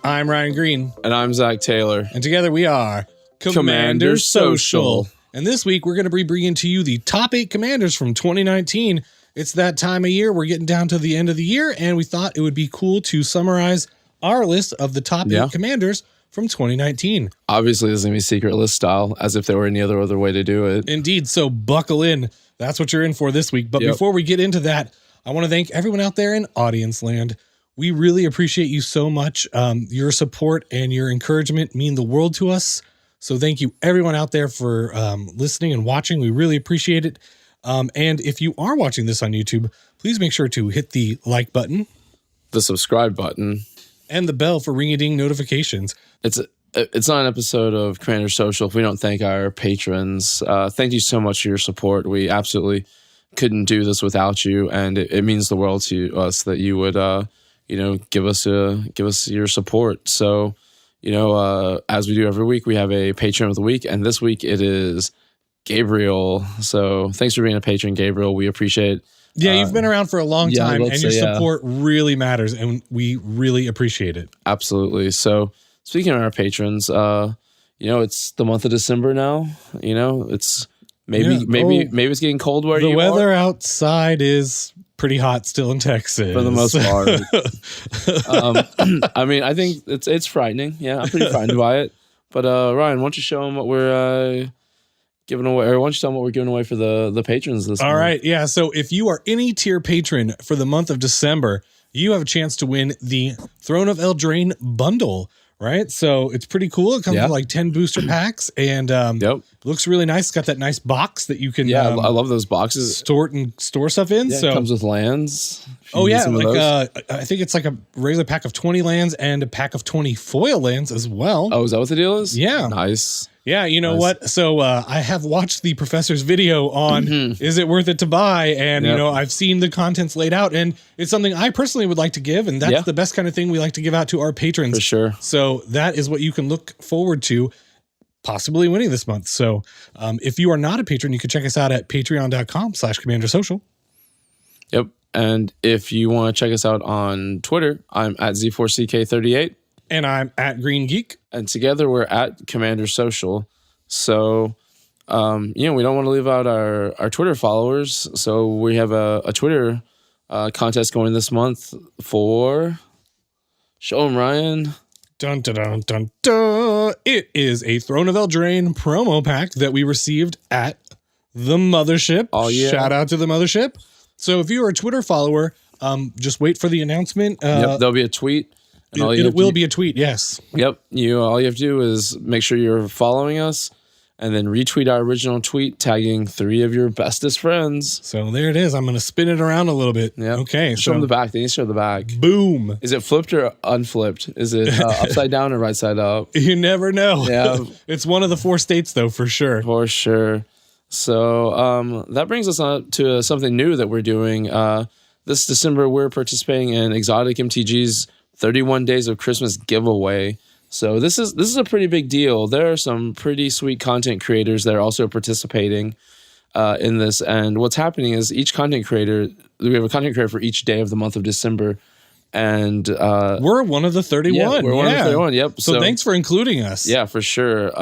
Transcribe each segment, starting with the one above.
I'm Ryan Green. And I'm Zack Taylor. And together we are Commander Social. And this week we're going to be bringing to you the top 8 commanders from 2019. It's that time of year. We're getting down to the end of the year, and we thought it would be cool to summarize our list of the top 8 commanders from 2019. Obviously, this is going to be secret list style, as if there were any other way to do it. Indeed. So buckle in. That's what you're in for this week. But before we get into that, I want to thank everyone out there in audience land. We really appreciate you so much. Your support and your encouragement mean the world to us. So thank you everyone out there for listening and watching. We really appreciate it. And if you are watching this on YouTube, please make sure to hit the like button, the subscribe button, and the bell for ring-a-ding notifications. It's not an episode of Commander Social if we don't thank our patrons. Thank you so much for your support. We absolutely couldn't do this without you, and it means the world to us that you would give us your support. So, as we do every week, we have a patron of the week, and this week it is Gabriel. So thanks for being a patron, Gabriel. We appreciate it. Yeah, you've been around for a long time, and your support really matters, and we really appreciate it. Absolutely. So speaking of our patrons, it's the month of December now. It's maybe it's getting cold where you are. The weather outside is pretty hot still in Texas for the most part. I think it's frightening. Yeah, I'm pretty frightened by it. But Ryan, why don't you show them what we're giving away, or why don't you tell them what we're giving away for the patrons this month? All right, yeah. So if you are any tier patron for the month of December, you have a chance to win the Throne of Eldraine bundle. Right, so it's pretty cool. It comes with like 10 booster packs, and it looks really nice. It's got that nice box that you can. I love those boxes. Store stuff in. Yeah, so it comes with lands. I think it's like a regular pack of 20 lands and a pack of 20 foil lands as well. Oh, is that what the deal is? Yeah, nice. Yeah, you know what? So I have watched the professor's video on is it worth it to buy? And, I've seen the contents laid out, and it's something I personally would like to give. And that's the best kind of thing we like to give out to our patrons. For sure. So that is what you can look forward to possibly winning this month. So if you are not a patron, you can check us out at patreon.com/commandersocial. Yep. And if you want to check us out on Twitter, I'm at Z4CK38. And I'm at Green Geek. And together we're at Commander Social. So, we don't want to leave out our Twitter followers. So we have a Twitter contest going this month for... Show them, Ryan. Dun, dun, dun, dun, dun. It is a Throne of Eldraine promo pack that we received at the Mothership. Oh, yeah. Shout out to the Mothership. So if you are a Twitter follower, just wait for the announcement. There'll be a tweet. It will be a tweet, yes. Yep. All you have to do is make sure you're following us and then retweet our original tweet, tagging 3 of your bestest friends. So there it is. I'm going to spin it around a little bit. Yep. Okay. Show them the back. They need to show the back. Boom. Is it flipped or unflipped? Is it upside down or right side up? You never know. Yeah. It's one of the 4 states, though, for sure. For sure. So that brings us on to something new that we're doing. This December, we're participating in Exotic MTG's 31 Days of Christmas giveaway. So this is a pretty big deal. There are some pretty sweet content creators that are also participating in this. And what's happening is we have a content creator for each day of the month of December. And we're one of the 31. Yeah, we're one of the 31. Yep. So thanks for including us. Yeah, for sure.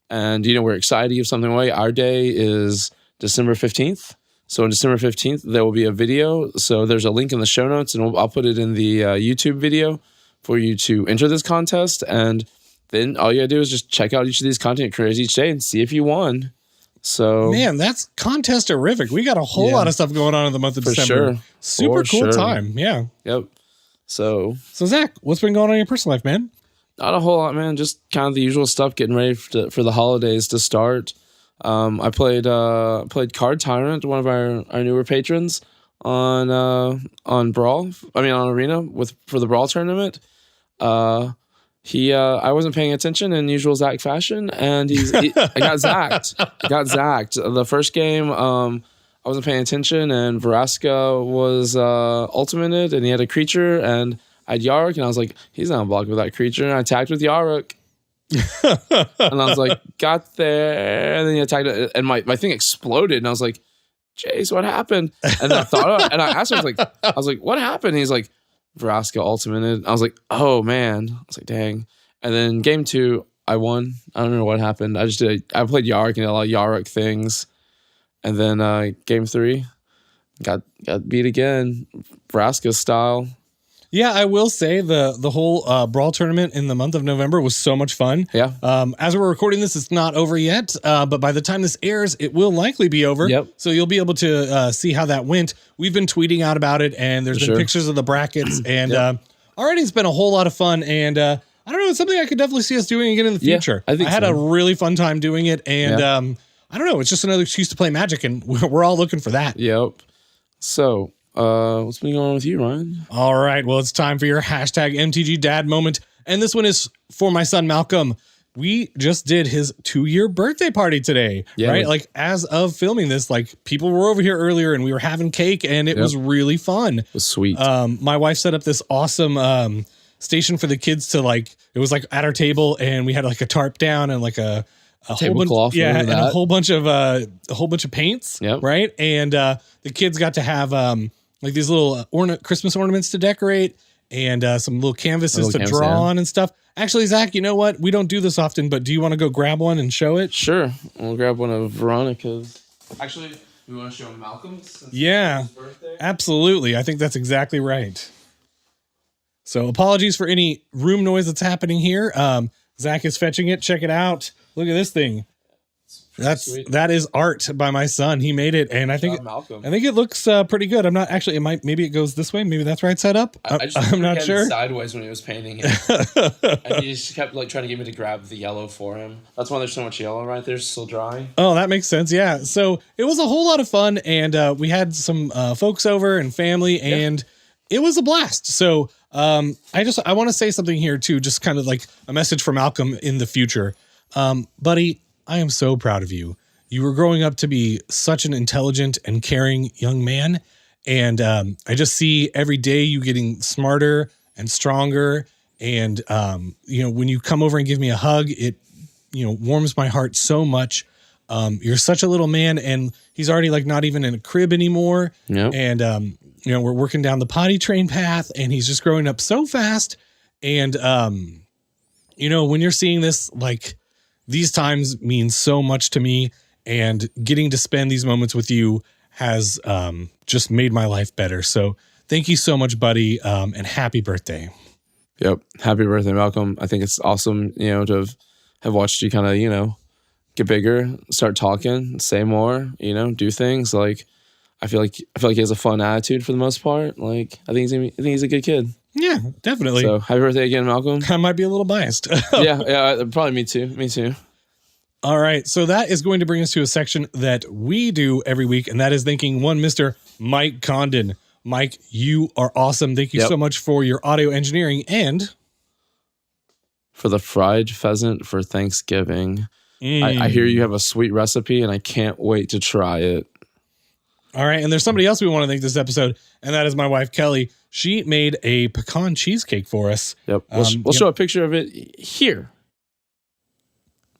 And we're excited to give something away. Our day is December 15th. So on December 15th, there will be a video. So there's a link in the show notes, and I'll put it in the YouTube video for you to enter this contest. And then all you gotta do is just check out each of these content creators each day and see if you won. So man, that's contest-terrific. We got a whole lot of stuff going on in the month of December. Sure. Super cool time. Yeah. Yep. So Zach, what's been going on in your personal life, man? Not a whole lot, man. Just kind of the usual stuff, getting ready for the holidays to start. I played Card Tyrant, one of our newer patrons, on Brawl. On Arena for the Brawl tournament. I wasn't paying attention in usual Zack fashion, and I got zacked. The first game, I wasn't paying attention, and Vraska was ultimated, and he had a creature, and I had Yarek, and I was like, he's not blocked with that creature, and I attacked with Yarek. And I was like, got there, and then he attacked it, and my thing exploded, and I was like, Jace, what happened? And then I thought, and I asked him, I was like, what happened? And he's like, Vraska ultimated. I was like, oh man. I was like, dang. And then game 2, I won. I don't know what happened. I played Yarek and did a lot of Yarek things. And then game 3, got beat again. Vraska style. Yeah, I will say the whole Brawl tournament in the month of November was so much fun. Yeah. As we're recording this, it's not over yet, but by the time this airs, it will likely be over. Yep. So you'll be able to see how that went. We've been tweeting out about it, and there's been pictures of the brackets, and already it's been a whole lot of fun. And I don't know, it's something I could definitely see us doing again in the future. I think I had a really fun time doing it, and I don't know, it's just another excuse to play Magic, and we're all looking for that. Yep. So. What's been going on with you, Ryan? All right. Well, it's time for your hashtag MTG dad moment. And this one is for my son, Malcolm. We just did his 2-year birthday party today, right? Like as of filming this, like people were over here earlier and we were having cake and it was really fun. It was sweet. My wife set up this awesome station for the kids to like, it was like at our table and we had like a tarp down and like a tablecloth, and a whole bunch of paints, right? And the kids got to have like these little Christmas ornaments to decorate and some little canvases to draw on and stuff. Actually, Zach, you know what? We don't do this often, but do you want to go grab one and show it? Sure. We'll grab one of Veronica's. Actually, we want to show Malcolm's? Yeah, absolutely. I think that's exactly right. So apologies for any room noise that's happening here. Zach is fetching it. Check it out. Look at this thing. That is art by my son. He made it, and I think it looks pretty good. I'm not actually. Maybe it goes this way. Maybe that's right side up. I'm not sure. Sideways when he was painting it, and he just kept like trying to get me to grab the yellow for him. That's why there's so much yellow right there, still dry. Oh, that makes sense. Yeah. So it was a whole lot of fun, and we had some folks over and family, and it was a blast. So I want to say something here too, just kind of like a message for Malcolm in the future, buddy. I am so proud of you. You were growing up to be such an intelligent and caring young man. And I just see every day you getting smarter and stronger. And, when you come over and give me a hug, it, warms my heart so much. You're such a little man, and he's already like not even in a crib anymore. Yep. And, we're working down the potty train path, and he's just growing up so fast. And, when you're seeing this, like, these times mean so much to me, and getting to spend these moments with you has just made my life better. So thank you so much, buddy, and happy birthday. Yep. Happy birthday, Malcolm. I think it's awesome, to have watched you kind of, get bigger, start talking, say more, do things. Like, I feel like he has a fun attitude for the most part. Like, I think he's a good kid. Yeah, definitely. So happy birthday again, Malcolm. I might be a little biased. yeah, probably me too. All right, so that is going to bring us to a section that we do every week, and that is thanking one Mr. Mike Condon. Mike, you are awesome. Thank you so much for your audio engineering and for the fried pheasant for Thanksgiving. I hear you have a sweet recipe, and I can't wait to try it. All right, and there's somebody else we want to thank this episode, and that is my wife, Kelly. She made a pecan cheesecake for us. Yep. We'll show a picture of it here.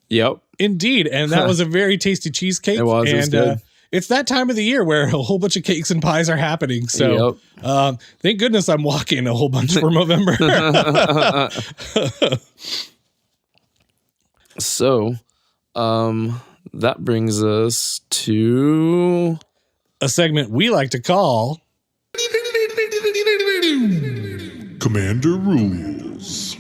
Yep. Indeed. And that was a very tasty cheesecake. It was. And it was good. It's that time of the year where a whole bunch of cakes and pies are happening. So thank goodness I'm walking a whole bunch for November. So that brings us to a segment we like to call Commander Rules.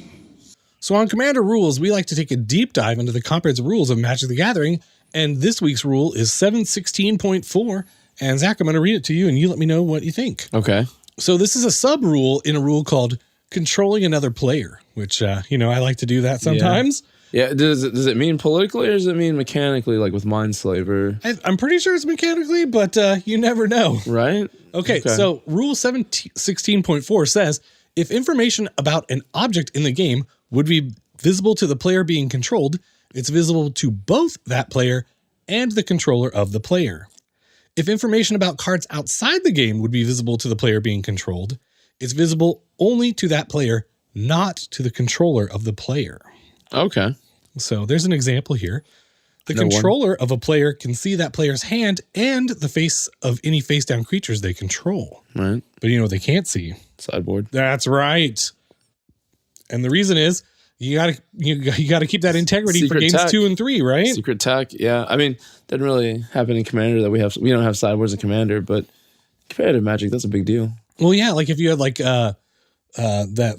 So on Commander Rules, we like to take a deep dive into the comprehensive rules of Magic the Gathering, and this week's rule is 716.4, and Zach, I'm going to read it to you, and you let me know what you think. Okay. So this is a sub-rule in a rule called Controlling Another Player, which, I like to do that sometimes. Yeah, does it mean politically or does it mean mechanically, like with Mindslaver? I'm pretty sure it's mechanically, but you never know. Right? Okay, so Rule 716.4 says, if information about an object in the game would be visible to the player being controlled, it's visible to both that player and the controller of the player. If information about cards outside the game would be visible to the player being controlled, it's visible only to that player, not to the controller of the player. Okay. So there's an example here. The controller of a player can see that player's hand and the face of any face-down creatures they control. Right. But you know what they can't see? Sideboard. That's right. And the reason is you gotta keep that integrity Secret for games tech. 2 and 3, right? Secret tech, yeah. I mean, doesn't really happen in Commander that we don't have sideboards in Commander, but competitive Magic, that's a big deal. Well, yeah, like if you had like that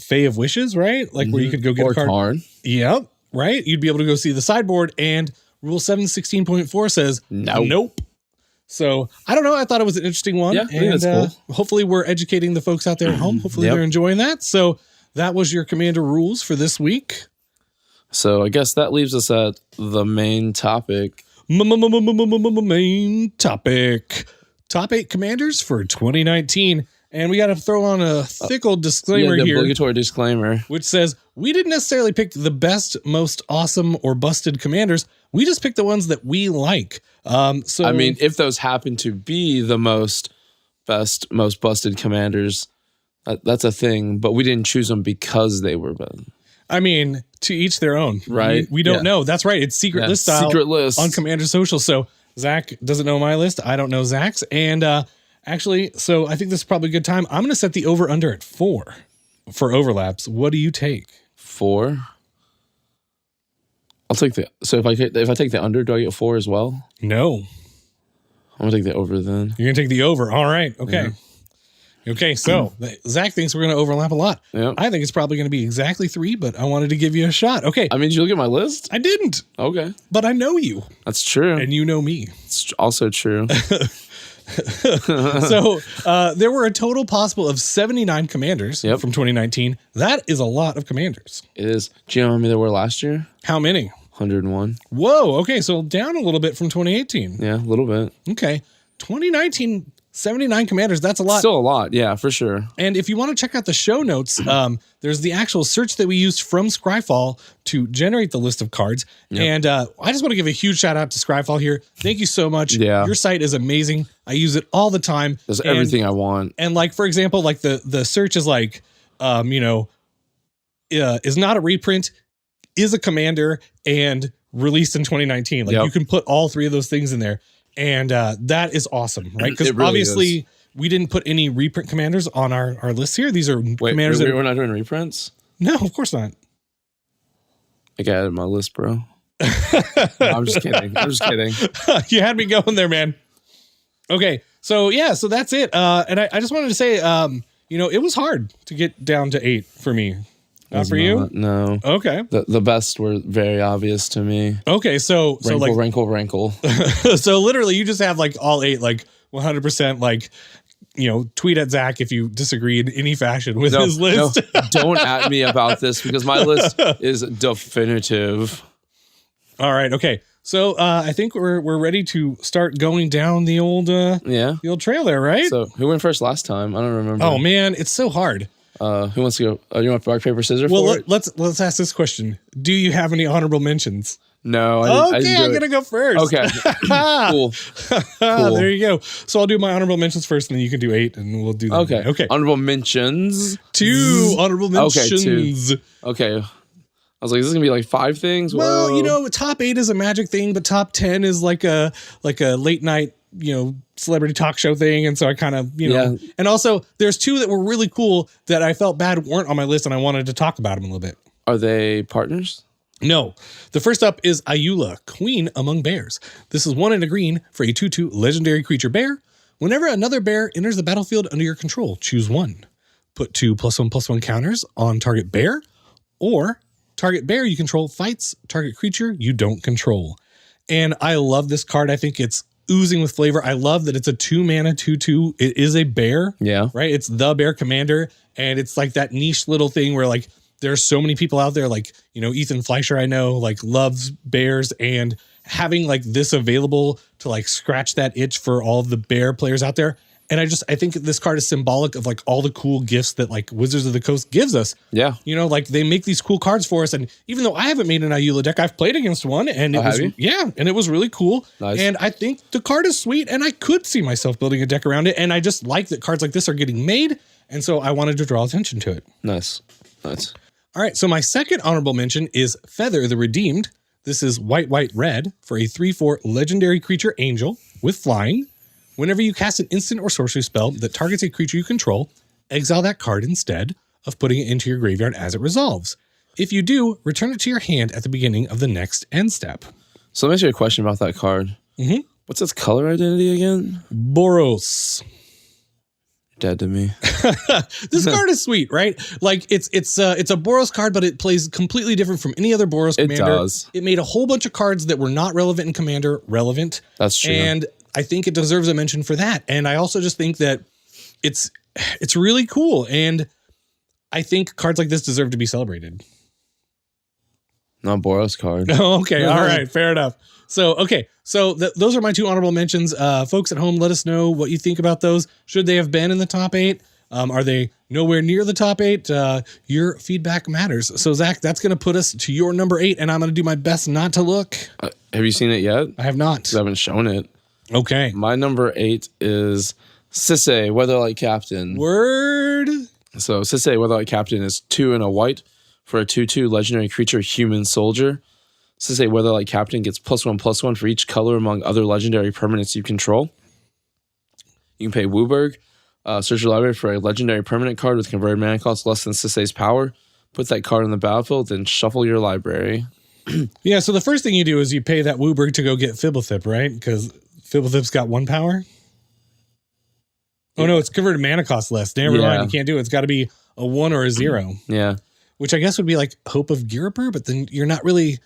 Fae of Wishes, right? Like where you could go get or a card. Tarn. Yep, right? You'd be able to go see the sideboard, and Rule 716.4 says nope. So I don't know. I thought it was an interesting one. Yeah, I think that's cool. Hopefully we're educating the folks out there at home. Hopefully they're enjoying that. So that was your Commander rules for this week. So I guess that leaves us at the main topic. Main topic. Top 8 commanders for 2019. And we got to throw on a thick old disclaimer the here. Obligatory disclaimer. Which says, we didn't necessarily pick the best, most awesome, or busted commanders. We just picked the ones that we like. So I mean, if those happen to be the best, most busted commanders, that's a thing. But we didn't choose them because they were bad. I mean, to each their own. Right. We don't know. That's right. It's secret list style. Secret list. On Commander Social. So Zach doesn't know my list. I don't know Zach's. And actually, so I think this is probably a good time. I'm going to set the over-under at 4 for overlaps. What do you take? 4? I'll take the. So if I take the under, do I get 4 as well? No. I'm gonna take the over then. You're gonna take the over. All right. Okay. Yeah. Okay. So Zach thinks we're gonna overlap a lot. Yeah. I think it's probably gonna be exactly 3, but I wanted to give you a shot. Okay. I mean, did you look at my list? I didn't. Okay. But I know you. That's true. And you know me. It's also true. So there were a total possible of 79 commanders from 2019. That is a lot of commanders. It is. Do you know how many there were last year? How many? 101. Whoa. Okay. So down a little bit from 2018. Yeah, a little bit. Okay. 2019, 79 commanders. That's a lot. Still a lot. Yeah, for sure. And if you want to check out the show notes, there's the actual search that we used from Scryfall to generate the list of cards. Yep. And I just want to give a huge shout out to Scryfall here. Thank you so much. Yeah. Your site is amazing. I use it all the time. Does everything I want. And like, for example, like the search is like, is not a reprint, is a commander, and released in 2019. Like you can put all 3 of those things in there. And that is awesome, right? Because really obviously we didn't put any reprint commanders on our list here. These are commanders. We're not doing reprints? No, of course not. I got it in my list, bro. No, I'm just kidding. You had me going there, man. Okay, so yeah, so that's it. And I just wanted to say, it was hard to get down to 8 for me. Not for you? No. Okay. The best were very obvious to me. Okay, so rankle. So literally, you just have like all 8, like 100%, like tweet at Zach if you disagree in any fashion with his list. No, don't at me about this because my list is definitive. All right. Okay. So I think we're ready to start going down the old the old trail there, right? So who went first last time? I don't remember. Oh man, it's so hard. Who wants to go? You want rock, paper, scissors? Well, let's ask this question. Do you have any honorable mentions? No. I'm going to go first. Okay. Cool. There you go. So I'll do my honorable mentions first, and then you can do 8, and we'll do that. Okay. Honorable mentions. 2 honorable mentions. Okay. I was like, is this going to be like 5 things? Well, top 8 is a Magic thing, but top 10 is like a late night, celebrity talk show thing. And so I kind of, and also there's 2 that were really cool that I felt bad weren't on my list, and I wanted to talk about them a little bit. Are they partners? No. The first up is Eula, Queen Among Bears. This is 1 and a green for a 2/2 legendary creature bear. Whenever another bear enters the battlefield under your control, choose 1. Put 2 +1/+1 counters on target bear, or target bear you control fights target creature you don't control. And I love this card. I think it's oozing with flavor. I love that it's a 2-mana 2/2. It is a bear. Yeah. Right? It's the bear commander. And it's like that niche little thing where like there's so many people out there, like, Ethan Fleischer, I know, like loves bears, and having like this available to like scratch that itch for all of the bear players out there. And I think this card is symbolic of like all the cool gifts that like Wizards of the Coast gives us. Yeah. Like they make these cool cards for us. And even though I haven't made an Eula deck, I've played against one, and it was really cool. Nice. And I think the card is sweet, and I could see myself building a deck around it. And I just like that cards like this are getting made. And so I wanted to draw attention to it. Nice. All right. So my second honorable mention is Feather the Redeemed. This is white, white, red for a 3/4 legendary creature angel with flying. Whenever you cast an instant or sorcery spell that targets a creature you control, exile that card instead of putting it into your graveyard as it resolves. If you do, return it to your hand at the beginning of the next end step. So let me ask you a question about that card. Mm-hmm. What's its color identity again? Boros. Dead to me. This card is sweet, right? Like it's a Boros card, but it plays completely different from any other Boros commander. It does. It made a whole bunch of cards that were not relevant in Commander relevant. That's true. And I think it deserves a mention for that. And I also just think that it's really cool. And I think cards like this deserve to be celebrated. Not Boros card. Oh, okay. All right. Fair enough. So, okay. So those are my 2 honorable mentions. Folks at home, let us know what you think about those. Should they have been in the top 8? Are they nowhere near the top 8? Your feedback matters. So, Zach, that's going to put us to your number 8, and I'm going to do my best not to look. Have you seen it yet? I have not. I haven't shown it. Okay. My number 8 is Sisei, Weatherlight Captain. Word. So Sisei, Weatherlight Captain is 2 and a white for a 2/2 legendary creature human soldier. Sisei, Weatherlight Captain gets +1/+1 for each color among other legendary permanents you control. You can pay Wooburg. Search your library for a legendary permanent card with converted mana cost less than Sisei's power. Put that card on the battlefield, then shuffle your library. Yeah, so the first thing you do is you pay that Wooburg to go get Fibblethip, right? Because Fibblethip's got 1 power. Oh, no, it's converted mana cost less. Never mind, you can't do it. It's got to be a 1 or a 0. Yeah. Which I guess would be like Hope of Girapur, but then you're not really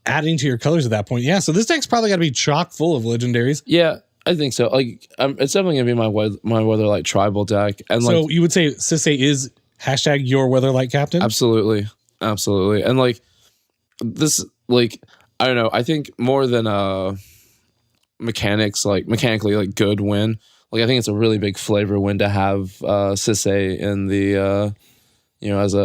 adding to your colors at that point. Yeah, so this deck's probably got to be chock full of legendaries. Yeah, I think so. Like, it's definitely going to be my Weatherlight tribal deck. And so like, you would say Sisei is # your Weatherlight Captain? Absolutely. Absolutely. And like, this, like, I don't know, I think more than mechanically like good win. Like, I think it's a really big flavor win to have Sisei in the,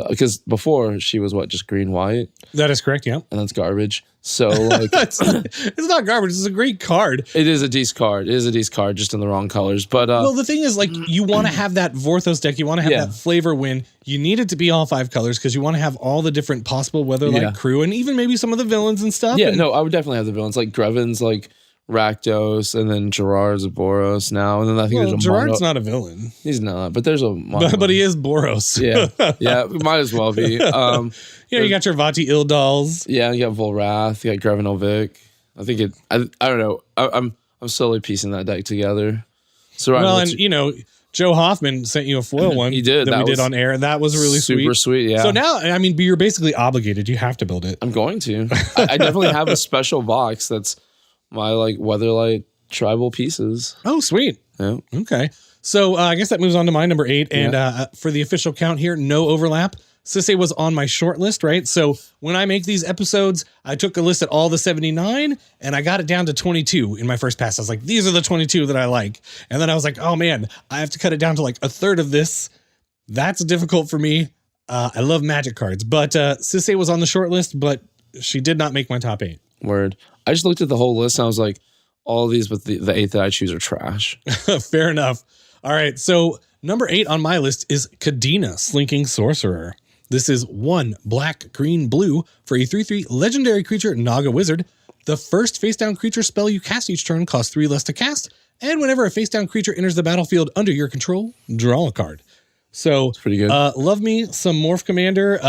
because before she was just green white. That is correct, yeah. And that's garbage. So like, it's not garbage. It's a great card. It is a decent card. It is a decent card, just in the wrong colors. But well, the thing is, like, you want to have that Vorthos deck. You want to have that flavor win. You need it to be all 5 colors because you want to have all the different possible Weatherlight crew and even maybe some of the villains and stuff. Yeah, and, no, I would definitely have the villains like Grevin's, like Rakdos, and then Gerard's a Boros now, and then I think there's a Gerard's not a villain. He's not, but there's a but he is Boros. yeah, might as well be. You got your Vati Ildals. Yeah, you got Volrath, you got Grevin Olvik. I think I don't know. I'm slowly piecing that deck together. So Joe Hoffman sent you a foil one. He did. That we did on air, and that was really super sweet. Yeah. So now, I mean, you're basically obligated. You have to build it. I'm going to. I definitely have a special box that's my like Weatherlight tribal pieces. Oh, sweet. Yeah. Okay. So I guess that moves on to my number 8. And for the official count here, no overlap. Sisei was on my short list, right? So when I make these episodes, I took a list at all the 79 and I got it down to 22 in my first pass. I was like, these are the 22 that I like. And then I was like, oh man, I have to cut it down to like a third of this. That's difficult for me. I love Magic cards, but Sisei was on the short list, but she did not make my top 8. Word. I just looked at the whole list and I was like, all of these, but the 8 that I choose are trash. Fair enough. All right. So number 8 on my list is Kadena, Slinking Sorcerer. This is 1 black, green, blue for a 3/3 legendary creature, Naga Wizard. The first face-down creature spell you cast each turn costs 3 less to cast, and whenever a face-down creature enters the battlefield under your control, draw a card. So, it's pretty good. Love me some Morph Commander.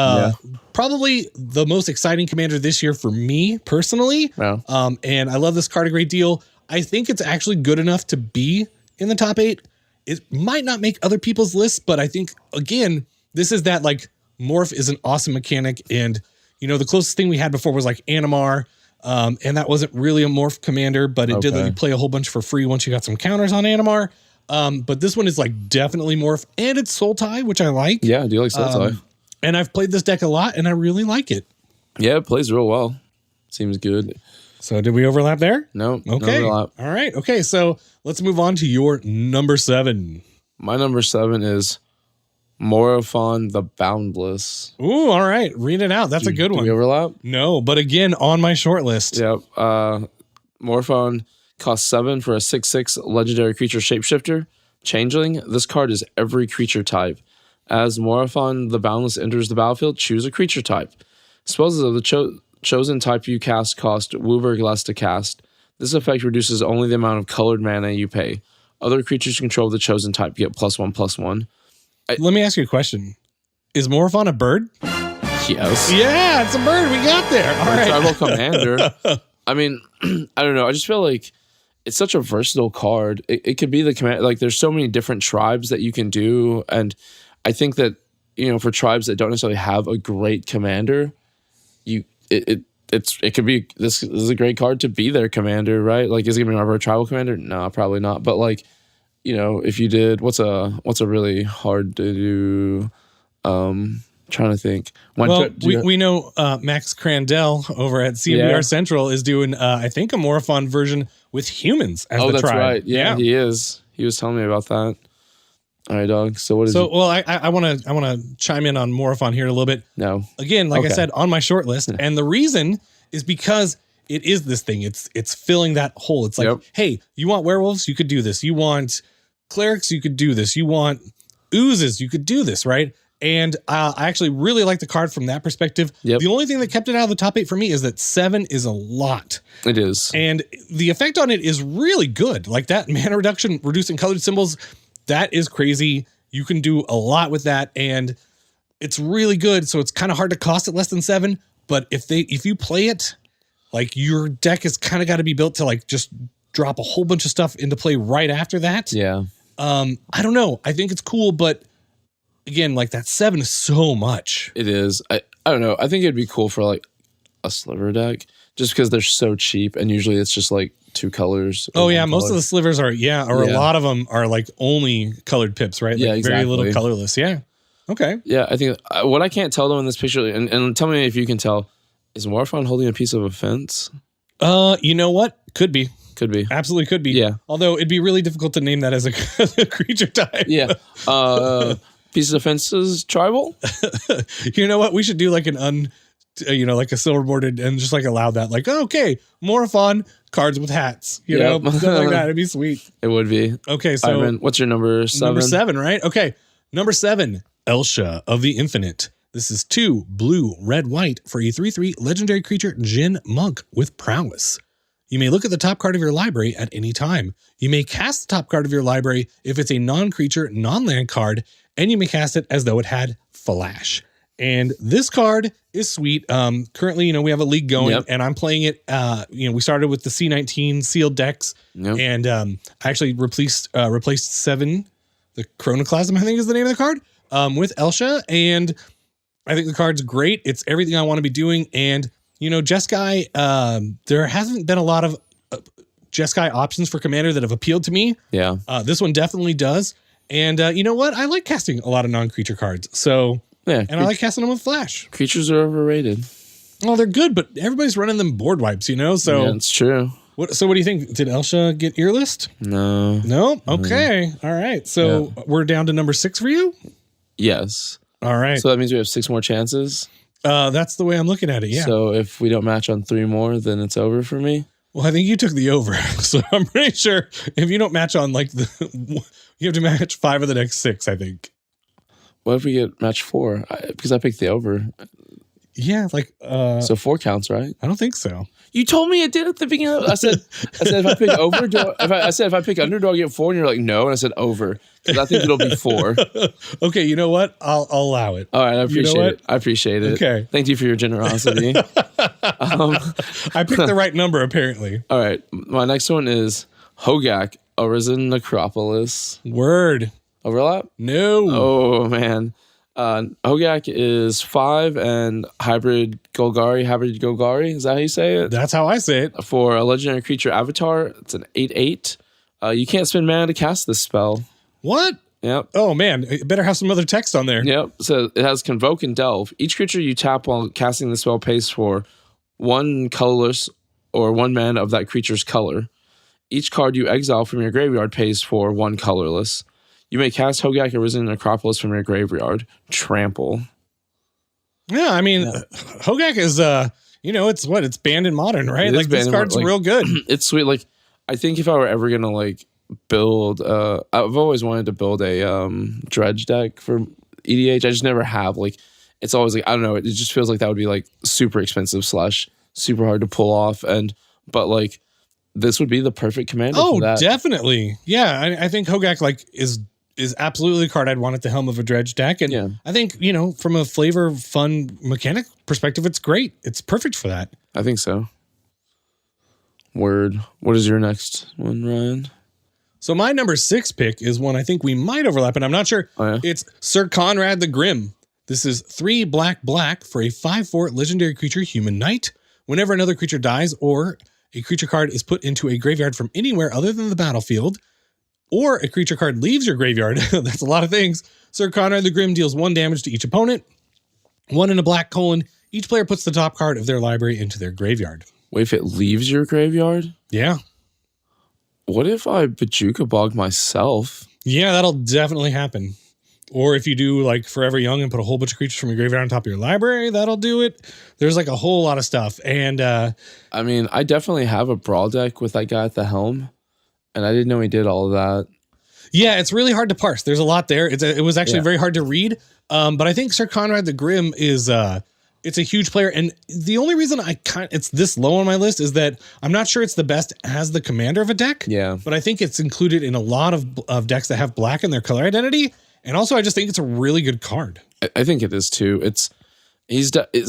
Probably the most exciting commander this year for me personally. Wow. And I love this card a great deal. I think it's actually good enough to be in the top 8. It might not make other people's lists, but I think, again, this is that like Morph is an awesome mechanic. And, the closest thing we had before was like Animar. And that wasn't really a Morph commander, but it did let you play a whole bunch for free once you got some counters on Animar. But this one is like definitely Morph, and it's Sultai, which I like. Yeah, I do like Sultai. And I've played this deck a lot, and I really like it. Yeah, it plays real well. Seems good. So did we overlap there? No. Okay. No overlap. All right. Okay. So let's move on to your number 7. My number 7 is Morophon the Boundless. Ooh, all right. Read it out. That's a good one. Do we overlap? No, but again, on my short list. Yep. Morophon costs 7 for a 6/6 legendary creature shapeshifter. Changeling. This card is every creature type. As Morophon the Boundless enters the battlefield, choose a creature type. Spells of the chosen type you cast cost Wooburg less to cast. This effect reduces only the amount of colored mana you pay. Other creatures control the chosen type get +1/+1. Let me ask you a question. Is Morphon a bird? Yes. Yeah, it's a bird. We got there. All right. Tribal Commander. I mean, I don't know. I just feel like it's such a versatile card. It could be the command. Like, there's so many different tribes that you can do, and I think that for tribes that don't necessarily have a great commander, it could be this is a great card to be their commander, right? Like, is it gonna be our tribal commander? No, probably not. But like, if you did, what's a really hard to do? Trying to think. We know Max Crandell over at CBR Central is doing, I think, a Morphon version with humans as the tribe. Oh, that's right. Yeah, he is. He was telling me about that. All right, dog. So what is? So I want to chime in on Morphon here a little bit. No. Again, like I said, on my short list, and the reason is because it is this thing. It's filling that hole. It's like, hey, you want werewolves? You could do this. You want clerics? You could do this. You want oozes? You could do this, right? And I actually really like the card from that perspective. The only thing that kept it out of the top 8 for me is that 7 is a lot. It is. And the effect on it is really good. Like that mana reduction, reducing colored symbols, that is crazy. You can do a lot with that, and it's really good. So it's kind of hard to cost it less than 7. But if you play it, like your deck has kind of got to be built to like just drop a whole bunch of stuff into play right after that. Yeah. I don't know. I think it's cool, but again, like that 7 is so much. It is. I don't know. I think it'd be cool for like a sliver deck, just because they're so cheap, and usually it's just like 2 colors. Oh yeah, most of the slivers are a lot of them are like only colored pips, right? Like yeah, exactly. Very little colorless. Yeah. Okay. Yeah, I think what I can't tell though in this picture, and tell me if you can tell, is Morphon holding a piece of a fence? You know what? Could be. Could be. Absolutely could be. Yeah. Although it'd be really difficult to name that as a creature type. Yeah. Pieces of fences, tribal. You know what? We should do like like a silverboarded and just like allow that. Like, okay, Morphon cards with hats. You know, something like that. It'd be sweet. It would be. Okay, so Ivan, what's your number 7? Number 7, right? Okay, number 7, Elsha of the Infinite. This is 2 blue, red, white for a 3/3 legendary creature, Jin Monk with prowess. You may look at the top card of your library at any time. You may cast the top card of your library if it's a non-creature, non-land card, and you may cast it as though it had flash. And this card is sweet. Currently, we have a league going, and I'm playing it. We started with the C19 sealed decks, and I actually replaced 7, the Chronoclasm, I think is the name of the card, with Elsha, and I think the card's great. It's everything I want to be doing, and Jeskai, there hasn't been a lot of Jeskai options for Commander that have appealed to me. Yeah, this one definitely does. And you know what? I like casting a lot of non-creature cards. So, I like casting them with flash. Creatures are overrated. Well, they're good, but everybody's running them board wipes, So yeah, it's true. What do you think? Did Elsha get ear list? No. No? Okay. All right. So we're down to number 6 for you? Yes. All right. So that means we have 6 more chances? That's the way I'm looking at it, yeah. So if we don't match on 3 more, then it's over for me? Well, I think you took the over. So I'm pretty sure if you don't match on you have to match 5 of the next 6, I think. What if we get match 4? Because I picked the over. Yeah, so 4 counts, right? I don't think so. You told me it did at the beginning. I said if I pick over, if I pick under, do I get 4? And you're like, no. And I said over because I think it'll be 4. Okay, you know what? I'll allow it. All right, I appreciate it. I appreciate it. Okay, thank you for your generosity. I picked the right number apparently. All right, my next one is Hogak, Arisen Necropolis. Word overlap? No. Oh man. Hogak is 5 and hybrid Golgari. Is that how you say it? That's how I say it. For a legendary creature avatar, it's an 8/8. You can't spend mana to cast this spell. What? Yep. Oh man, it better have some other text on there. Yep. So it has Convoke and Delve. Each creature you tap while casting the spell pays for 1 colorless or 1 mana of that creature's color. Each card you exile from your graveyard pays for 1 colorless. You may cast Hogak Arisen Necropolis from your graveyard. Trample. Yeah, I mean, Hogak is, it's banned in Modern, right? Like, this card's real good. It's sweet. Like, I think if I were ever going to, build, I've always wanted to build a Dredge deck for EDH. I just never have. it's always like, I don't know, it just feels like that would be like super expensive / super hard to pull off. But like this would be the perfect commander for that. Definitely. Yeah, I think Hogak like is absolutely a card I'd want at the helm of a dredge deck. And I think, from a flavor, fun, mechanic perspective, it's great. It's perfect for that. I think so. Word. What is your next one, Ryan? So my number 6 pick is one I think we might overlap, and I'm not sure. Oh, yeah? It's Sir Conrad the Grim. This is 3 black for a 5/4 legendary creature human knight. Whenever another creature dies or a creature card is put into a graveyard from anywhere other than the battlefield, or a creature card leaves your graveyard, that's a lot of things, Sir Conrad the Grim deals 1 damage to each opponent, 1 in a black : each player puts the top card of their library into their graveyard. Wait, if it leaves your graveyard? Yeah. What if I Bojuka Bog myself? Yeah, that'll definitely happen. Or if you do like Forever Young and put a whole bunch of creatures from your graveyard on top of your library, that'll do it. There's like a whole lot of stuff. And I mean, I definitely have a Brawl deck with that guy at the helm, and I didn't know he did all of that. Yeah, it's really hard to parse. There's a lot there. It was actually very hard to read. But I think Sir Conrad the Grim is it's a huge player. And the only reason it's this low on my list is that I'm not sure it's the best as the commander of a deck. Yeah. But I think it's included in a lot of decks that have black in their color identity. And also, I just think it's a really good card. I think it is too. It's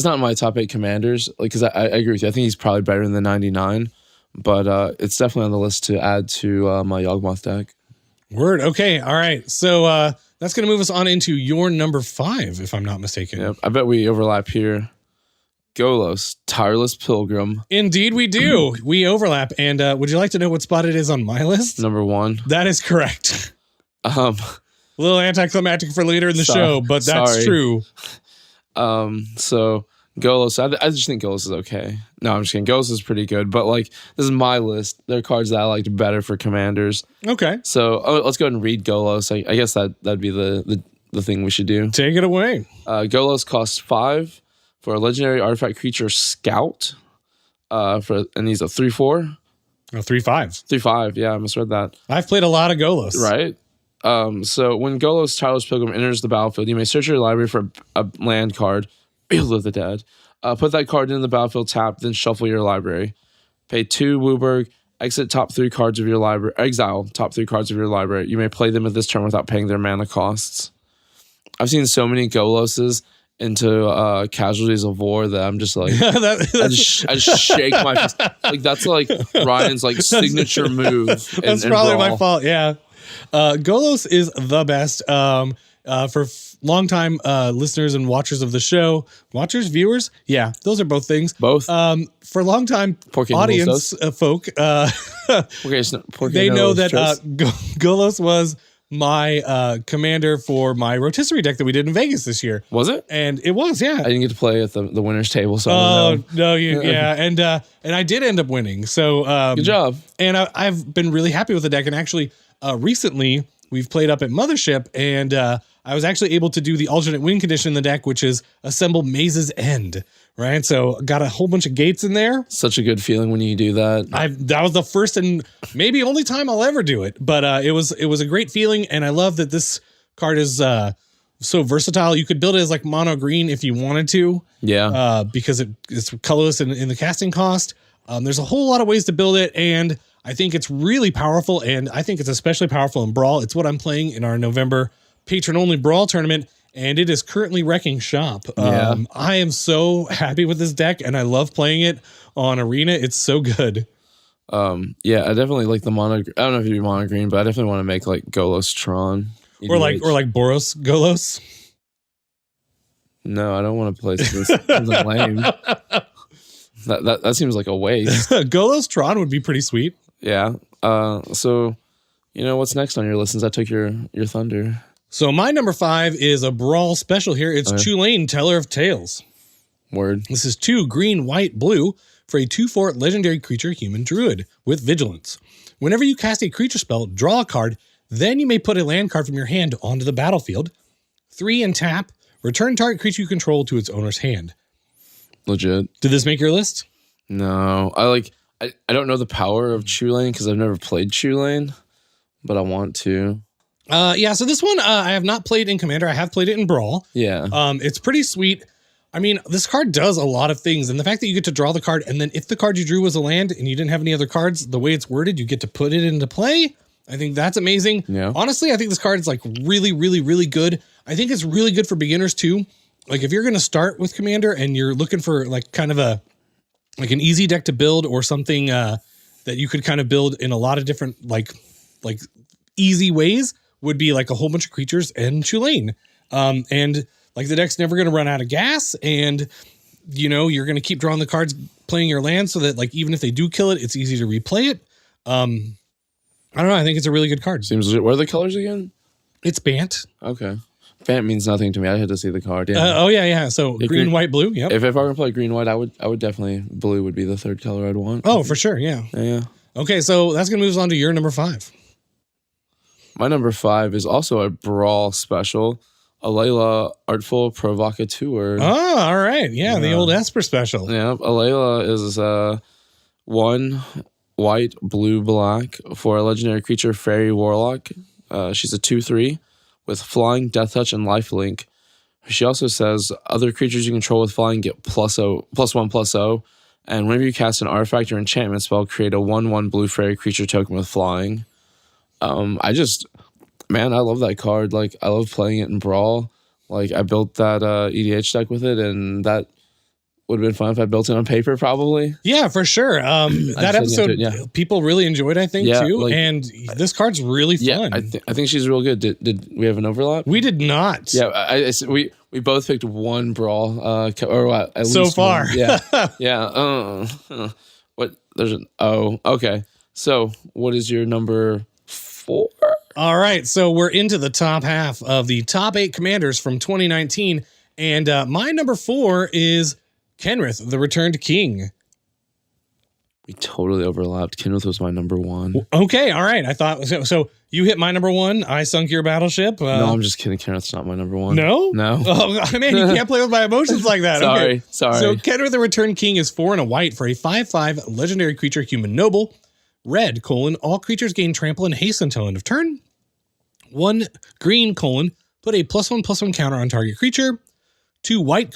not my top 8 commanders, like, because I agree with you. I think he's probably better than the 99, but it's definitely on the list to add to my Yawgmoth deck. Word. Okay. All right. So that's going to move us on into your number 5, if I'm not mistaken. Yep. I bet we overlap here. Golos, Tireless Pilgrim. Indeed, we do. We overlap. And would you like to know what spot it is on my list? Number 1. That is correct. A little anticlimactic for later in the show, but that's true. So Golos, I just think Golos is okay. No, I'm just kidding. Golos is pretty good, but like this is my list. There are cards that I liked better for commanders. Okay. So let's go ahead and read Golos. I guess that'd be the thing we should do. Take it away. Golos costs 5 for a legendary artifact creature scout. And he's a 3/4. Oh, 3/5. 3/5. Yeah, I misread that. I've played a lot of Golos. Right. So when Golos Tireless Pilgrim enters the battlefield, you may search your library for a land card, Eula the Dead. Put that card in the battlefield tapped, then shuffle your library. Pay 2 Wooburg, exit top 3 cards of your library, exile top 3 cards of your library. You may play them at this turn without paying their mana costs. I've seen so many Goloses into casualties of war that I'm just like, I just shake my fist. Like that's like Ryan's like signature move. That's probably my fault. Yeah. Golos is the best for longtime listeners and watchers of the show. Viewers? Yeah, those are both things. Both. For longtime audience folk, they know that Golos was my commander for my rotisserie deck that we did in Vegas this year. Was it? And it was, yeah. I didn't get to play at the winner's table, so I don't know. No, yeah. And I did end up winning. So good job. And I've been really happy with the deck. And actually, recently we've played up at Mothership, and I was actually able to do the alternate win condition in the deck, which is assemble Maze's End, right? So got a whole bunch of gates in there. Such a good feeling when you do that. That was the first and maybe only time I'll ever do it, but it was a great feeling, and I love that this card is so versatile. You could build it as like mono green if you wanted to. Yeah. Because it's colorless in the casting cost. There's a whole lot of ways to build it, and I think it's really powerful, and I think it's especially powerful in Brawl. It's what I'm playing in our November patron-only Brawl tournament, and it is currently wrecking shop. I am so happy with this deck, and I love playing it on Arena. It's so good. Yeah, I definitely like the mono. I don't know if you do mono green, but I definitely want to make like Golos Tron. Or like Boros Golos. No, I don't want to play something lame. That seems like a waste. Golos Tron would be pretty sweet. Yeah. So, what's next on your list since I took your thunder? So my number 5 is a Brawl special here. It's Chulane, Teller of Tales. Word. This is 2 green, white, blue for a 2/4 legendary creature human druid with vigilance. Whenever you cast a creature spell, draw a card, then you may put a land card from your hand onto the battlefield. 3 and tap, return target creature you control to its owner's hand. Legit. Did this make your list? No. I don't know the power of Chulane because I've never played Chulane, but I want to. Yeah, so this one I have not played in Commander. I have played it in Brawl. Yeah. It's pretty sweet. I mean, this card does a lot of things, and the fact that you get to draw the card, and then if the card you drew was a land and you didn't have any other cards, the way it's worded, you get to put it into play. I think that's amazing. Yeah. Honestly, I think this card is like really, really, really good. I think it's really good for beginners too. Like if you're going to start with Commander and you're looking for like kind of an easy deck to build or something that you could kind of build in a lot of different like easy ways, would be like a whole bunch of creatures and Tulane. And like the deck's never going to run out of gas, and you know, you're going to keep drawing the cards, playing your land so that like, even if they do kill it, it's easy to replay it. I don't know. I think it's a really good card. Seems legit. What are the colors again? It's Bant. Okay. Bant means nothing to me. I had to see the card. Yeah. Oh yeah. So green, white, blue. Yep. If I were going to play green, white, I would definitely, blue would be the third color I'd want. Oh, for sure. Yeah. Yeah. Okay. So that's going to move us on to your number 5. My number 5 is also a Brawl special. Eula Artful Provocateur. Oh, all right. Yeah, the old Esper special. Yeah, Eula is 1 white, blue, black for a legendary creature, Fairy Warlock. She's a 2/3 with flying, death touch, and lifelink. She also says other creatures you control with flying get +1/+0. And whenever you cast an artifact or enchantment spell, create a 1/1 blue fairy creature token with flying. Man, I love that card. Like, I love playing it in Brawl. Like, I built that EDH deck with it, and that would have been fun if I built it on paper, probwe. Yeah, for sure. That episode, people really enjoyed, I think, too. Like, and this card's really fun. Yeah, I think she's real good. Did we have an overlap? We did not. Yeah, we both picked one Brawl, or what? At so least far. One. Yeah, yeah. What? There's an okay. So, what is your number 4? All right, so we're into the top half of the top 8 commanders from 2019, and my number 4 is Kenrith, the Returned King. We totally overlapped. Kenrith was my number 1. Okay, all right. I thought so. You hit my number 1. I sunk your battleship. No, I'm just kidding. Kenrith's not my number 1. No. Oh man, you can't play with my emotions like that. Sorry. So Kenrith, the Returned King is 4 and a white for a 5/5 legendary creature, human noble. Red, all creatures gain trample and haste until end of turn. 1 green, put a +1/+1 counter on target creature. 2 white,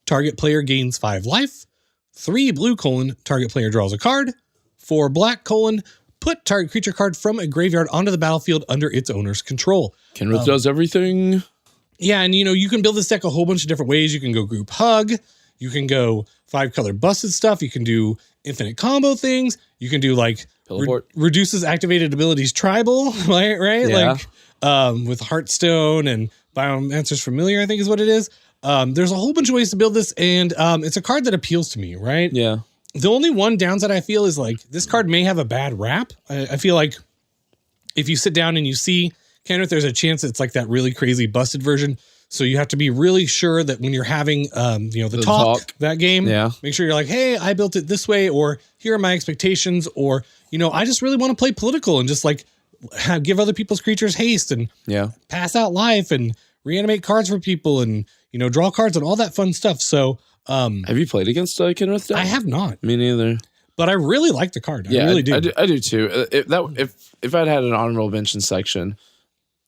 target player gains 5 life. 3 blue, target player draws a card. 4 black, put target creature card from a graveyard onto the battlefield under its owner's control. Kenrith does everything. Yeah, and you can build this deck a whole bunch of different ways. You can go group hug. You can go 5-color busted stuff. You can do infinite combo things. You can do like reduces activated abilities tribal, right? Yeah. Like with Heartstone and Biomancer's Familiar, I think is what it is. There's a whole bunch of ways to build this, and it's a card that appeals to me, right? Yeah. The only one downside I feel is like this card may have a bad rap. I feel like if you sit down and you see Kenrith, there's a chance it's like that really crazy busted version. So you have to be really sure that when you're having, the talk, that game, make sure you're like, hey, I built it this way, or here are my expectations, or, I just really want to play political and just like give other people's creatures haste and pass out life and reanimate cards for people and, draw cards and all that fun stuff. So, have you played against Kenrith? I have not. Me neither. But I really like the card. I really do. I do too. If I'd had an honorable mention section,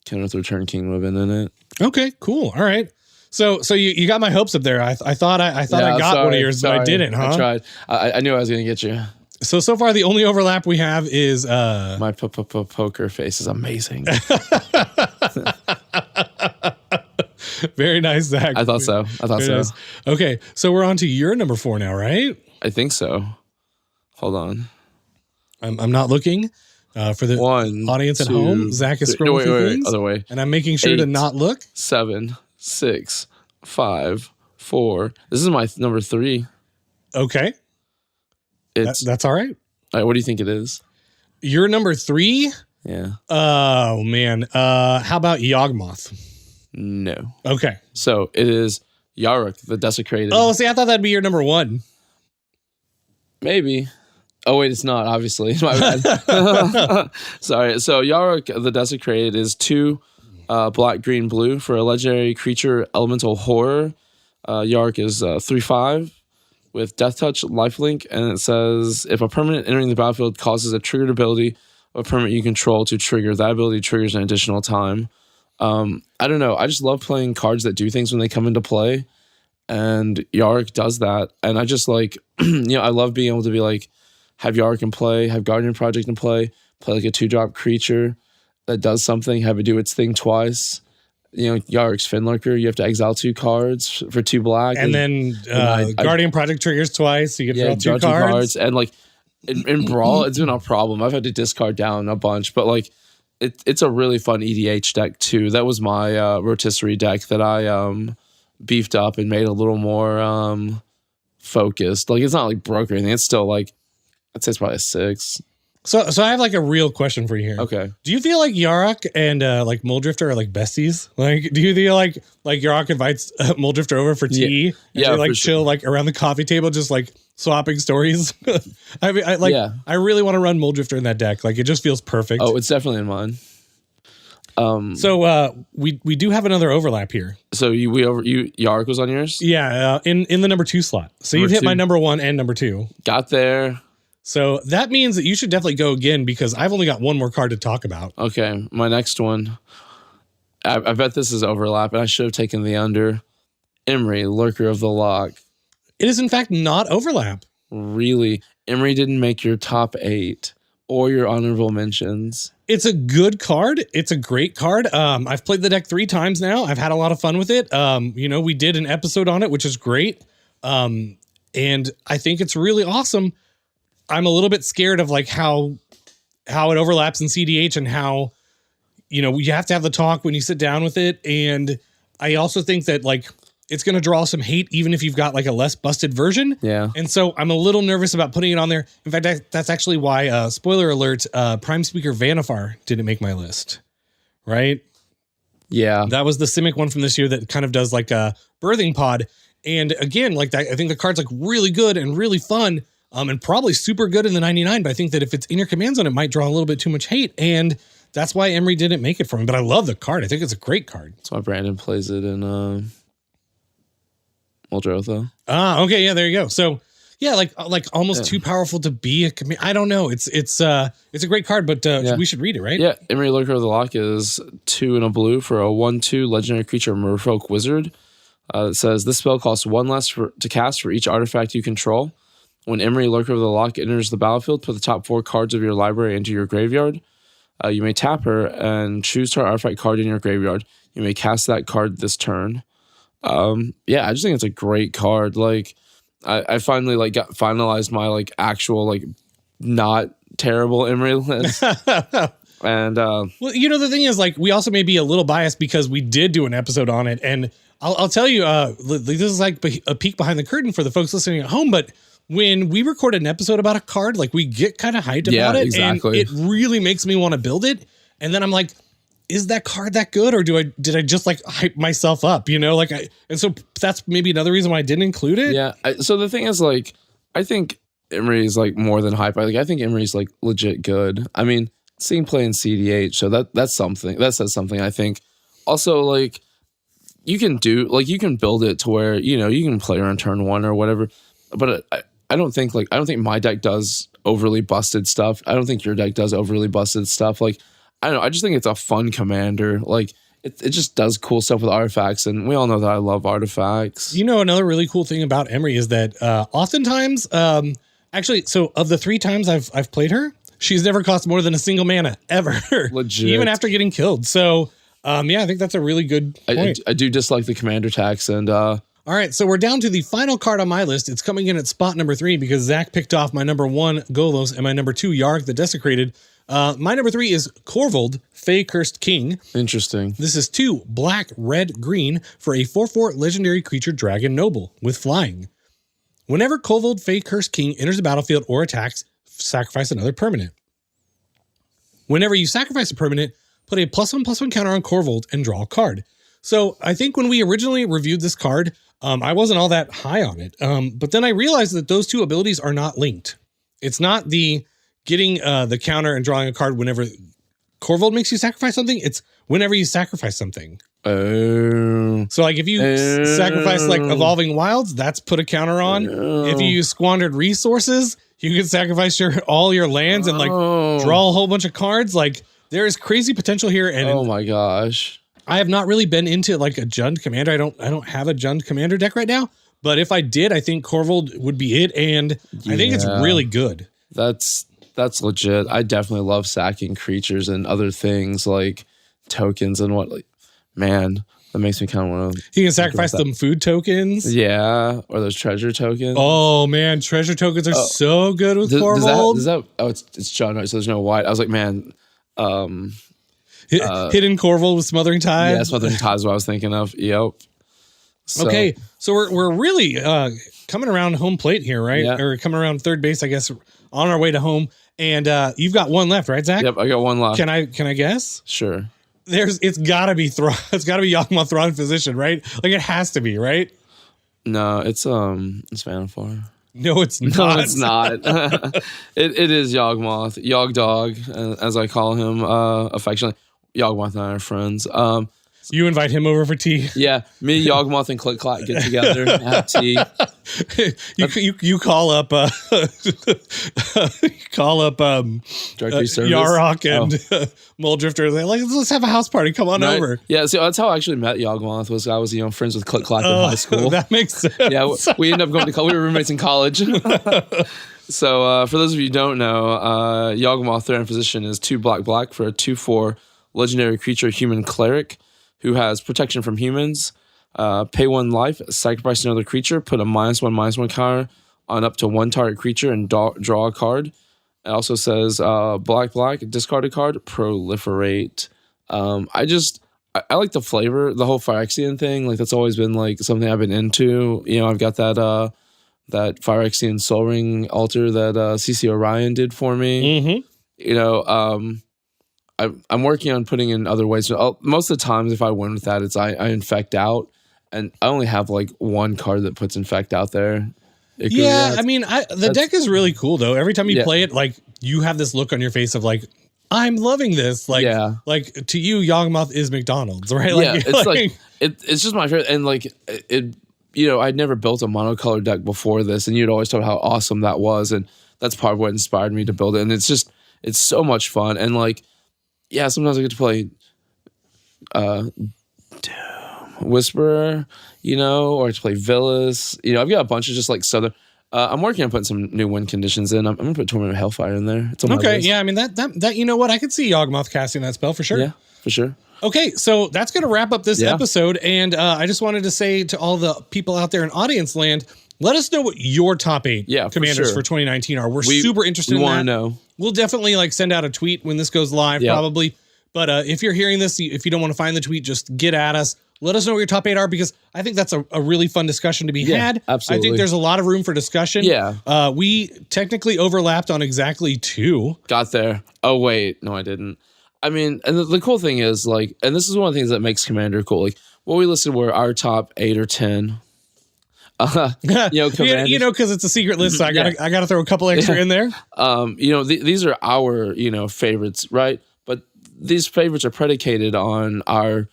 Kenrith Return King would have been in it. Okay, cool. All right. So you got my hopes up there. I thought I got one of yours, but I didn't, huh? I tried. I knew I was going to get you. So far, the only overlap we have is my poker face is amazing. Very nice, Zach. I thought so. Nice. Okay, so we're on to your number 4 now, right? I think so. Hold on. I'm not looking for the audience at home. Zach is scrolling through things, other way, and I'm making sure to not look. 7, 6, 5, 4. This is my number 3. Okay, that's all right. What do you think it is? Your number 3? Yeah. Oh man. How about Yawgmoth? No. Okay. So it is Yarek the Desecrated. Oh, see, I thought that'd be your number 1. Maybe. Oh, wait, it's not, obviously. My bad. Sorry. So Yarek the Desecrated is 2 black, green, blue for a legendary creature, elemental horror. Yarek is 3/5 with death touch, lifelink, and it says if a permanent entering the battlefield causes a triggered ability a permanent you control to trigger. That ability triggers an additional time. I don't know. I just love playing cards that do things when they come into play. And Yarek does that. And I just like, I love being able to be like, have Yarek in play, have Guardian Project in play like a 2-drop creature that does something, have it do its thing twice. Yarek's Finlurker, you have to exile 2 cards for 2 black. And then Guardian Project triggers twice, so you get to draw 2 cards. And like in Brawl, it's been a problem. I've had to discard down a bunch, but like it's a really fun EDH deck too. That was my rotisserie deck that I beefed up and made a little more focused. Like it's not like broke or anything. It's still like, I'd say it's probably a 6. So I have like a real question for you here. Okay. Do you feel like Yarek and like Muldrifter are like besties? Like, do you feel like Yarek invites Muldrifter over for tea? Yeah. They like chill like around the coffee table, just like swapping stories. I mean, I really want to run Muldrifter in that deck. Like, it just feels perfect. Oh, it's definitely in mine. So we do have another overlap here. So Yarek was on yours? Yeah, in the number 2 slot. So you've hit my number 1 and number 2. Got there. So that means that you should definitely go again because I've only got one more card to talk about. Okay, my next one. I bet this is overlap, and I should have taken the under. Emery, Lurker of the Lock. It is in fact not overlap. Really? Emery didn't make your top 8 or your honorable mentions. It's a good card. It's a great card. I've played the deck 3 times now. I've had a lot of fun with it. We did an episode on it, which is great. And I think it's really awesome. I'm a little bit scared of like how it overlaps in CDH and how, you have to have the talk when you sit down with it. And I also think that like it's going to draw some hate even if you've got like a less busted version. Yeah. And so I'm a little nervous about putting it on there. In fact, that's actually why, spoiler alert, Prime Speaker Vanifar didn't make my list. Right? Yeah. That was the Simic one from this year that kind of does like a birthing pod. And again, like that, I think the card's like really good and really fun. And probably super good in the 99, but I think that if it's in your command zone, it might draw a little bit too much hate. And that's why Emery didn't make it for me. But I love the card. I think it's a great card. That's why Brandon plays it in Muldrotha. Okay. Yeah, there you go. So yeah, like almost too powerful to be a command. I don't know. It's a great card, but we should read it, right? Yeah. Emery, Lurker of the Lock is 2 and a blue for a 1/2 legendary creature Merfolk Wizard. It says this spell costs 1 less to cast for each artifact you control. When Emery, Lurker of the Lock, enters the battlefield, put the top 4 cards of your library into your graveyard. You may tap her and choose her artifact card in your graveyard. You may cast that card this turn. I just think it's a great card. Like, I finally like got finalized my like actual like not terrible Emery list. And well, the thing is, like, we also may be a little biased because we did do an episode on it, and I'll tell you, this is like a peek behind the curtain for the folks listening at home, but when we record an episode about a card, like we get kind of hyped about it. Exactly. And it really makes me want to build it. And then I'm like, is that card that good? Or did I just like hype myself up? And so that's maybe another reason why I didn't include it. Yeah. So the thing is, like, I think Emery is like more than hype. I think Emery's like legit good. I mean, seeing play in CDH, so that's something. That says something, I think. Also, like, you can build it to where, you can play her on turn 1 or whatever. But I don't think my deck does overly busted stuff. I don't think your deck does overly busted stuff. Like, I don't know. I just think it's a fun commander. Like, it just does cool stuff with artifacts. And we all know that I love artifacts. Another really cool thing about Emery is that oftentimes, actually, so of the 3 times I've played her, she's never cost more than a single mana ever. Legit. Even after getting killed. So, I think that's a really good point. I do dislike the commander tax and all right, so we're down to the final card on my list. It's coming in at spot number 3 because Zach picked off my number 1, Golos, and my number 2, Yarek the Desecrated. My number 3 is Corvold, Fey Cursed King. Interesting. This is 2 black, red, green for a 4/4 legendary creature Dragon Noble with flying. Whenever Corvold, Fey Cursed King enters the battlefield or attacks, sacrifice another permanent. Whenever you sacrifice a permanent, put a +1/+1 counter on Corvold and draw a card. So I think when we originally reviewed this card, I wasn't all that high on it. But then I realized that those 2 abilities are not linked. It's not the getting the counter and drawing a card whenever Corvold makes you sacrifice something. It's whenever you sacrifice something. So like if you sacrifice like Evolving Wilds, that's put a counter on. If you use Squandered Resources, you can sacrifice all your lands and like draw a whole bunch of cards. Like there is crazy potential here. And oh my gosh, I have not really been into like a Jund commander. I don't have a Jund commander deck right now, but if I did, I think Corvold would be it. And I think it's really good. That's legit. I definitely love sacking creatures and other things like tokens and what, like, man, that makes me kind of want to. You can sacrifice them food tokens. Yeah, or those treasure tokens. Oh man, treasure tokens are so good with Corvold. Does that? Oh, it's John, right? So there's no white. I was like, man, hidden Corvold with Smothering Tide. Yeah, Smothering Tide is what I was thinking of. Yep. Okay, so we're really coming around home plate here, right? Yeah. Or coming around third base, I guess, on our way to home. And you've got one left, right, Zach? Yep, I got one left. Can I guess? Sure. It's gotta be Yawgmoth Thrawn Physician, right? Like it has to be, right? No, it's Vanafor. No, it's not. No, it's not. it is Yawgmoth, Yawg Dog, as I call him affectionately. Yawgmoth and I are friends. You invite him over for tea. Yeah, me, Yawgmoth, and Click Clack get together, have tea. You call up Directory service. Yarok and Muldrifter. They're like, let's have a house party. Come on over. Yeah, so that's how I actually met Yawgmoth. I was friends with Click Clack in high school. That makes sense. Yeah, we ended up going to college. We were roommates in college. So for those of you who don't know, Yawgmoth Thrawn Physician is 2 black for a 2/4 legendary creature, human cleric, who has protection from humans. Pay 1 life, sacrifice another creature, put a -1/-1 counter on up to 1 target creature and draw a card. It also says black, discard a card, proliferate. I like the flavor, the whole Phyrexian thing. Like that's always been like something I've been into. I've got that Phyrexian Soul Ring altar that CC Orion did for me. Mm-hmm. I'm working on putting in other ways. Most of the times, if I win with that, it's I infect out, and I only have like 1 card that puts infect out there. I mean, the deck is really cool though. Every time you play it, like you have this look on your face of like, I'm loving this. Like, like to you, Yawgmoth is McDonald's, right? Like, yeah, it's just my favorite, and like it. I'd never built a monocolor deck before this, and you'd always talk how awesome that was, and that's part of what inspired me to build it. And it's so much fun, and like. Yeah, sometimes I get to play Whisperer, or to play Villas. I've got a bunch of just like Southern. I'm working on putting some new win conditions in. I'm going to put Torment of Hellfire in there. It's on my list. Yeah, I mean, that you know what? I could see Yawgmoth casting that spell for sure. Yeah, for sure. Okay, so that's going to wrap up this episode. And I just wanted to say to all the people out there in audience land, let us know what your top 8 commanders for 2019 are. We're super interested in that. We want to know. We'll definitely send out a tweet when this goes live, probably. But if you're hearing this, if you don't want to find the tweet, just get at us. Let us know what your top 8 are, because I think that's a really fun discussion to be had. Absolutely. I think there's a lot of room for discussion. Yeah. We technically overlapped on exactly 2. Got there. Oh, wait. No, I didn't. I mean, and the cool thing is, and this is one of the things that makes Commander cool. What we listed were our top 8 or 10. Because it's a secret list, so I gotta throw a couple extra in there. These are our favorites, right? But these favorites are predicated on our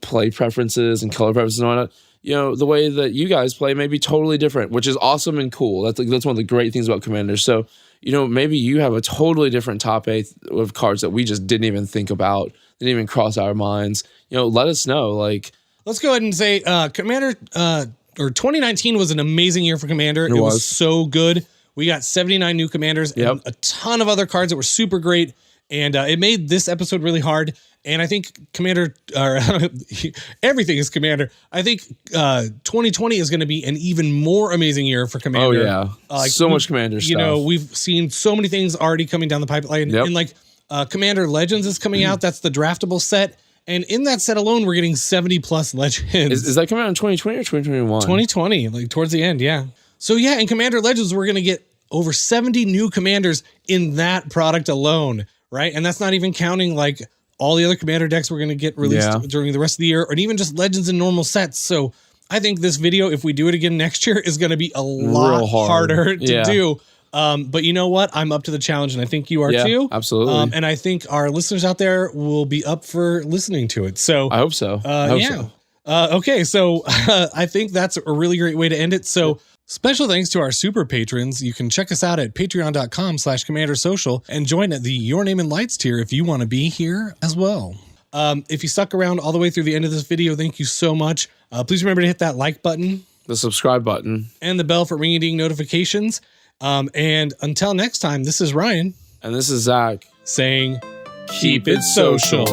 play preferences and color preferences and whatnot. The way that you guys play may be totally different, which is awesome and cool. That's one of the great things about Commander. So maybe you have a totally different top 8 of cards that we just didn't even think about, didn't even cross our minds. Let us know. Let's go ahead and say Commander. 2019 was an amazing year for Commander. It was so good. We got 79 new commanders and a ton of other cards that were super great. And it made this episode really hard. And I think everything is Commander. I think 2020 is going to be an even more amazing year for Commander. Oh, yeah. So much Commander stuff. We've seen so many things already coming down the pipeline. Yep. And Commander Legends is coming out. That's the draftable set. And in that set alone, we're getting 70 plus Legends. Is that coming out in 2020 or 2021? 2020, towards the end, yeah. So yeah, in Commander Legends, we're going to get over 70 new commanders in that product alone, right? And that's not even counting all the other Commander decks we're going to get released during the rest of the year, or even just Legends in normal sets. So I think this video, if we do it again next year, is going to be a lot harder to do. But you know what? I'm up to the challenge, and I think you are too. Absolutely. And I think our listeners out there will be up for listening to it. So I hope so. So. Okay, so I think that's a really great way to end it. So special thanks to our super patrons. You can check us out at patreon.com/commandersocial and join at the Your Name in Lights tier if you want to be here as well. If you stuck around all the way through the end of this video, thank you so much. Please remember to hit that like button, the subscribe button, and the bell for ring-a-ding notifications. And until next time, this is Ryan. And this is Zach saying, keep it social.